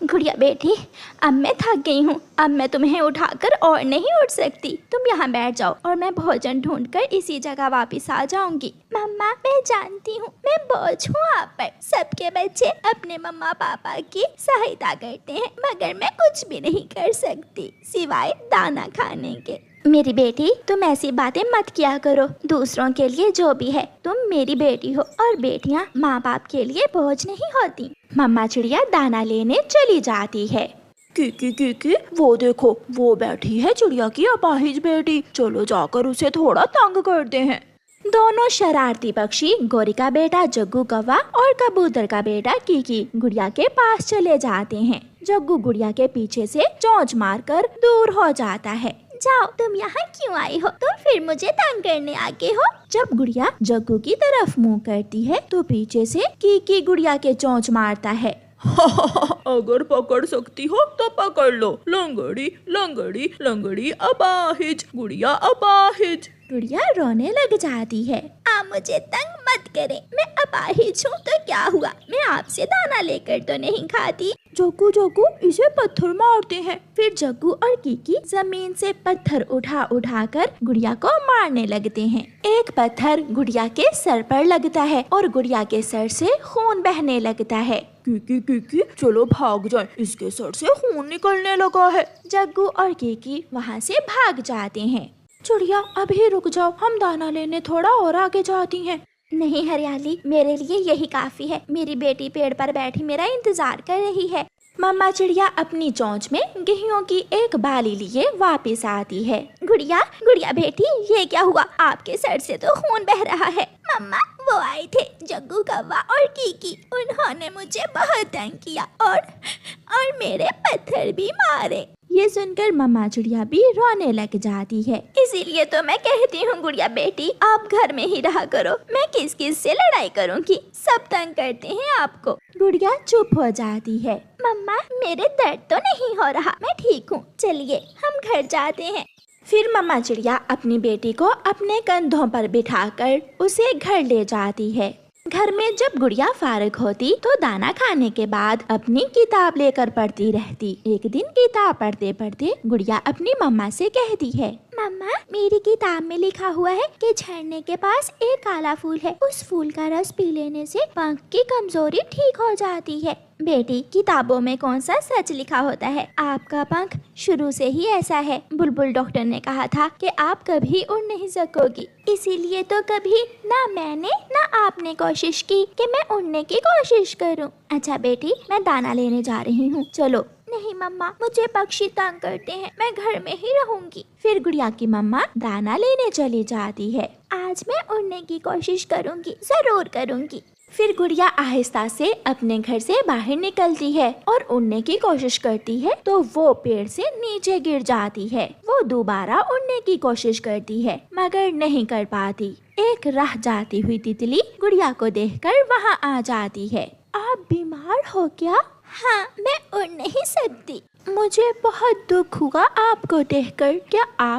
गुड़िया बेटी, अब मैं थक गई हूँ। अब मैं तुम्हें उठाकर और नहीं उठ सकती। तुम यहाँ बैठ जाओ और मैं भोजन ढूंढकर इसी जगह वापस आ जाऊंगी। मम्मा, मैं जानती हूँ मैं बोझ हूँ आप पर। सबके बच्चे अपने मम्मा पापा की सहायता करते हैं, मगर मैं कुछ भी नहीं कर सकती सिवाय दाना खाने के। मेरी बेटी, तुम ऐसी बातें मत किया करो। दूसरों के लिए जो भी है, तुम मेरी बेटी हो और बेटियां माँ बाप के लिए बोझ नहीं होती। मम्मा चिड़िया दाना लेने चली जाती है। की वो देखो, वो बैठी है चिड़िया की अपाहिज बेटी। चलो जाकर उसे थोड़ा तंग करते हैं। दोनों शरारती पक्षी, गोरी का बेटा जग्गू कौवा और कबूतर का बेटा कीकी, गुड़िया के पास चले जाते हैं। जग्गू गुड़िया के पीछे से चोंच मारकर दूर हो जाता है। जाओ, तुम यहाँ क्यों आई हो? तुम फिर मुझे तंग करने आगे हो? जब गुड़िया जग्गू की तरफ मुंह करती है तो पीछे से कीकी गुड़िया के चोंच मारता है। अगर पकड़ सकती हो तो पकड़ लो। लंगड़ी लंगड़ी लंगड़ी अपाहिज, गुड़िया अपाहिज। गुड़िया रोने लग जाती है। आप मुझे तंग मत करें, मैं अपाहिज हूँ तो क्या हुआ? मैं आपसे दाना लेकर तो नहीं खाती। जग्गू इसे पत्थर मारते हैं। फिर जग्गू और कीकी जमीन से पत्थर उठा कर गुड़िया को मारने लगते हैं। एक पत्थर गुड़िया के सर पर लगता है और गुड़िया के सर से खून बहने लगता है। कीकी चलो भाग जाए, इसके सर से खून निकलने लगा है। जग्गू और कीकी वहाँ से भाग जाते हैं। चिड़िया अभी रुक जाओ, हम दाना लेने थोड़ा और आगे जाती हैं। नहीं हरियाली, मेरे लिए यही काफी है। मेरी बेटी पेड़ पर बैठी मेरा इंतजार कर रही है। मम्मा चिड़िया अपनी चोंच में गेहूं की एक बाली लिए वापस आती है। गुड़िया बेटी, ये क्या हुआ? आपके सर से तो खून बह रहा है। मम्मा, वो आए थे जग्गू कौवा और कीकी। उन्होंने मुझे बहुत तंग किया और मेरे पत्थर भी मारे। ये सुनकर मम्मा चिड़िया भी रोने लग जाती है। इसीलिए तो मैं कहती हूँ गुड़िया बेटी, आप घर में ही रहा करो। मैं किस किस से लड़ाई करूँगी? सब तंग करते हैं आपको। गुड़िया चुप हो जाती है। मम्मा, मेरे दर्द तो नहीं हो रहा, मैं ठीक हूँ। चलिए हम घर जाते हैं। फिर मम्मा चिड़िया अपनी बेटी को अपने कंधों पर बिठाकर उसे घर ले जाती है। घर में जब गुड़िया फारिग होती तो दाना खाने के बाद अपनी किताब लेकर पढ़ती रहती। एक दिन किताब पढ़ते पढ़ते गुड़िया अपनी मम्मा से कहती है, मम्मा, मेरी किताब में लिखा हुआ है कि झरने के पास एक काला फूल है। उस फूल का रस पी लेने से पंख की कमजोरी ठीक हो जाती है। बेटी, किताबों में कौन सा सच लिखा होता है? आपका पंख शुरू से ही ऐसा है। बुलबुल डॉक्टर ने कहा था कि आप कभी उड़ नहीं सकोगी। इसीलिए तो कभी ना मैंने ना आपने कोशिश की कि मैं उड़ने की कोशिश करूं। अच्छा बेटी, मैं दाना लेने जा रही हूँ, चलो। नहीं मम्मा, मुझे पक्षी तंग करते हैं, मैं घर में ही रहूंगी। फिर गुड़िया की मम्मा दाना लेने चली जाती है। आज मैं उड़ने की कोशिश करूंगी, जरूर करूंगी। फिर गुड़िया आहिस्ता से अपने घर से बाहर निकलती है और उड़ने की कोशिश करती है तो वो पेड़ से नीचे गिर जाती है। वो दोबारा उड़ने की कोशिश करती है मगर नहीं कर पाती। एक राह जाती हुई तितली गुड़िया को देखकर वहाँ आ जाती है। आप बीमार हो क्या? हाँ, मैं उड़ नहीं सकती। मुझे बहुत दुख हुआ आपको देखकर। क्या आप